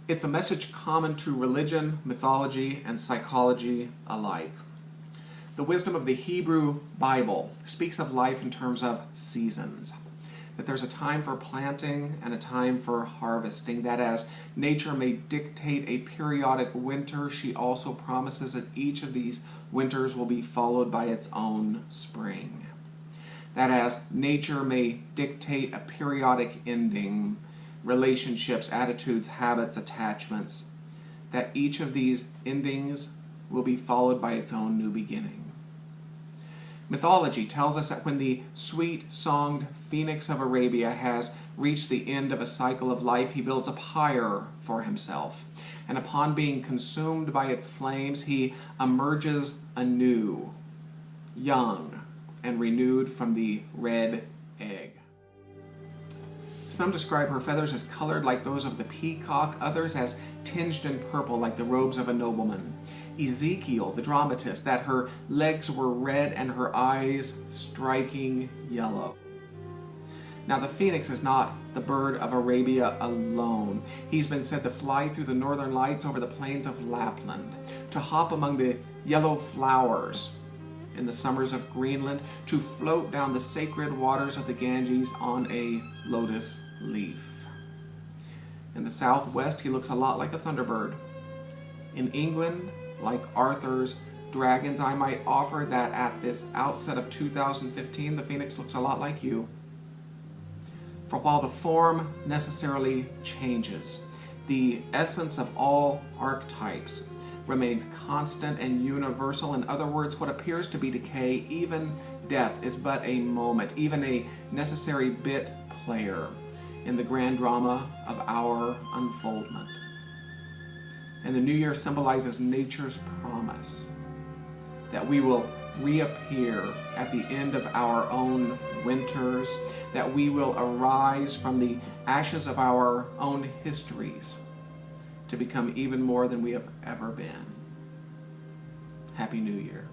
It's a message common to religion, mythology, and psychology alike. The wisdom of the Hebrew Bible speaks of life in terms of seasons. That there's a time for planting and a time for harvesting. That as nature may dictate a periodic winter, she also promises that each of these winters will be followed by its own spring. That as nature may dictate a periodic ending, relationships, attitudes, habits, attachments, that each of these endings will be followed by its own new beginning. Mythology tells us that when the sweet-songed phoenix of Arabia has reached the end of a cycle of life, he builds a pyre for himself. And upon being consumed by its flames, he emerges anew, young, and renewed from the red egg. Some describe her feathers as colored like those of the peacock, others as tinged in purple like the robes of a nobleman. Ezekiel, the dramatist, that her legs were red and her eyes striking yellow. Now the phoenix is not the bird of Arabia alone. He's been said to fly through the northern lights over the plains of Lapland, to hop among the yellow flowers in the summers of Greenland, to float down the sacred waters of the Ganges on a lotus leaf. In the southwest, he looks a lot like a thunderbird. In England, like Arthur's dragons, I might offer that at this outset of 2015, the phoenix looks a lot like you. For while the form necessarily changes, the essence of all archetypes remains constant and universal. In other words, what appears to be decay, even death, is but a moment, even a necessary bit player in the grand drama of our unfoldment. And the new year symbolizes nature's promise that we will reappear at the end of our own winters, that we will arise from the ashes of our own histories to become even more than we have ever been. Happy New Year.